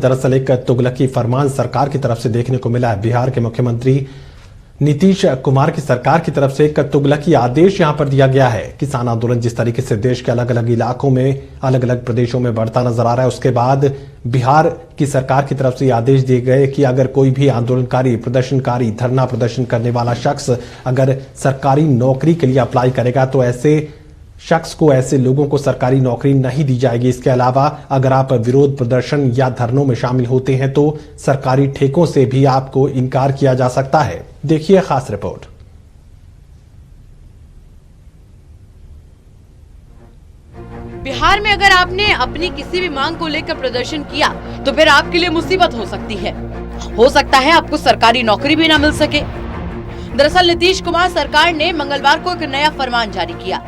दरअसल एक तुगलकी फरमान सरकार की तरफ से देखने को मिला है। बिहार के मुख्यमंत्री नीतीश कुमार की सरकार की तरफ से एक तुगलकी आदेश यहां पर दिया गया है। किसान आंदोलन जिस तरीके से देश के अलग अलग इलाकों में, अलग अलग प्रदेशों में बढ़ता नजर आ रहा है, उसके बाद बिहार की सरकार की तरफ से आदेश दिए गए कि अगर कोई भी आंदोलनकारी, प्रदर्शनकारी, धरना प्रदर्शन करने वाला शख्स अगर सरकारी नौकरी के लिए अप्लाई करेगा तो ऐसे शख्स को, ऐसे लोगों को सरकारी नौकरी नहीं दी जाएगी। इसके अलावा अगर आप विरोध प्रदर्शन या धरनों में शामिल होते हैं तो सरकारी ठेकों से भी आपको इनकार किया जा सकता है। देखिए खास रिपोर्ट। बिहार में अगर आपने अपनी किसी भी मांग को लेकर प्रदर्शन किया तो फिर आपके लिए मुसीबत हो सकती है। हो सकता है आपको सरकारी नौकरी भी ना मिल सके। दरअसल नीतीश कुमार सरकार ने मंगलवार को एक नया फरमान जारी किया,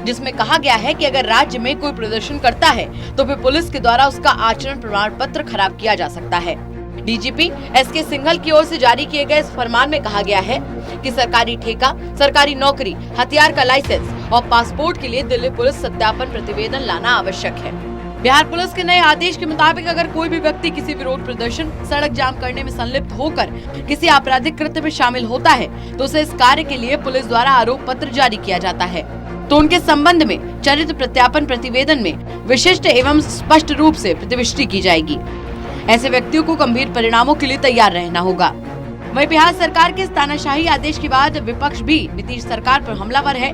जिसमें कहा गया है कि अगर राज्य में कोई प्रदर्शन करता है तो फिर पुलिस के द्वारा उसका आचरण प्रमाण पत्र खराब किया जा सकता है। डीजीपी एसके सिंघल की ओर से जारी किए गए इस फरमान में कहा गया है कि सरकारी ठेका, सरकारी नौकरी, हथियार का लाइसेंस और पासपोर्ट के लिए दिल्ली पुलिस सत्यापन प्रतिवेदन लाना आवश्यक है। बिहार पुलिस के नए आदेश के मुताबिक अगर कोई भी व्यक्ति किसी विरोध प्रदर्शन, सड़क जाम करने में संलिप्त होकर किसी आपराधिक कृत्य में शामिल होता है तो उसे इस कार्य के लिए पुलिस द्वारा आरोप पत्र जारी किया जाता है, तो उनके संबंध में चरित्र प्रत्यापन प्रतिवेदन में विशिष्ट एवं स्पष्ट रूप से प्रतिविष्टि की जाएगी। ऐसे व्यक्तियों को गंभीर परिणामों के लिए तैयार रहना होगा। वहीं बिहार सरकार के तानाशाही आदेश के बाद विपक्ष भी नीतीश सरकार पर हमलावर है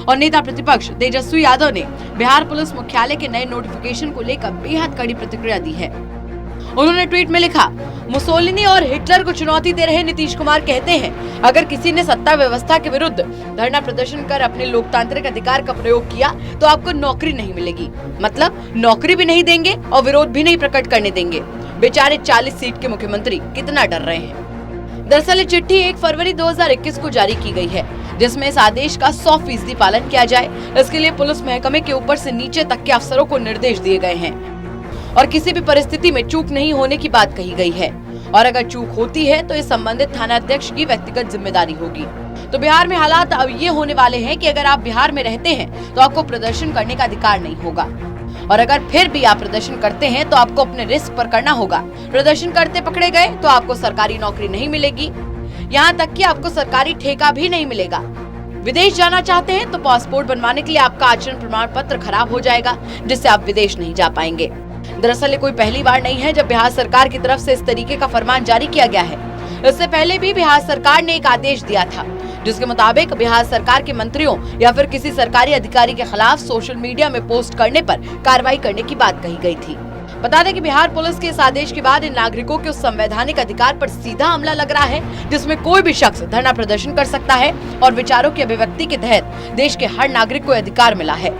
और नेता प्रतिपक्ष तेजस्वी यादव ने बिहार पुलिस मुख्यालय के नए नोटिफिकेशन को लेकर बेहद कड़ी प्रतिक्रिया दी है। उन्होंने ट्वीट में लिखा, मुसोलिनी और हिटलर को चुनौती दे रहे नीतीश कुमार कहते हैं, अगर किसी ने सत्ता व्यवस्था के विरुद्ध धरना प्रदर्शन कर अपने लोकतांत्रिक अधिकार का प्रयोग किया तो आपको नौकरी नहीं मिलेगी। मतलब नौकरी भी नहीं देंगे और विरोध भी नहीं प्रकट करने देंगे। बेचारे 40 सीट के मुख्यमंत्री कितना डर रहे हैं। दरअसल ये चिट्ठी 1 फरवरी 2021 को जारी की गई है, जिसमें इस आदेश का 100% पालन किया जाए। इसके लिए पुलिस महकमे के ऊपर से नीचे तक के अफसरों को निर्देश दिए गए हैं और किसी भी परिस्थिति में चूक नहीं होने की बात कही गई है। और अगर चूक होती है तो इस संबंधित थाना अध्यक्ष की व्यक्तिगत जिम्मेदारी होगी। तो बिहार में हालात अब ये होने वाले हैं कि अगर आप बिहार में रहते हैं तो आपको प्रदर्शन करने का अधिकार नहीं होगा, और अगर फिर भी आप प्रदर्शन करते हैं तो आपको अपने रिस्क पर करना होगा। प्रदर्शन करते पकड़े गए तो आपको सरकारी नौकरी नहीं मिलेगी, यहाँ तक कि आपको सरकारी ठेका भी नहीं मिलेगा। विदेश जाना चाहते हैं तो पासपोर्ट बनवाने के लिए आपका आचरण प्रमाण पत्र खराब हो जाएगा, जिससे आप विदेश नहीं जा पाएंगे। दरअसल ये कोई पहली बार नहीं है जब बिहार सरकार की तरफ से इस तरीके का फरमान जारी किया गया है। इससे पहले भी बिहार सरकार ने एक आदेश दिया था, जिसके मुताबिक बिहार सरकार के मंत्रियों या फिर किसी सरकारी अधिकारी के खिलाफ सोशल मीडिया में पोस्ट करने पर कार्रवाई करने की बात कही गई थी। बता दें कि बिहार पुलिस के इस आदेश के बाद इन नागरिकों के उस संवैधानिक अधिकार पर सीधा हमला लग रहा है, जिसमें कोई भी शख्स धरना प्रदर्शन कर सकता है और विचारों की अभिव्यक्ति के तहत देश के हर नागरिक को अधिकार मिला है।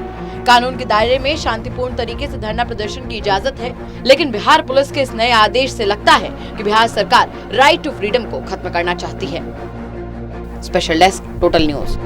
कानून के दायरे में शांतिपूर्ण तरीके से धरना प्रदर्शन की इजाजत है, लेकिन बिहार पुलिस के इस नए आदेश से लगता है कि बिहार सरकार राइट टू फ्रीडम को खत्म करना चाहती है। Special desk, total news.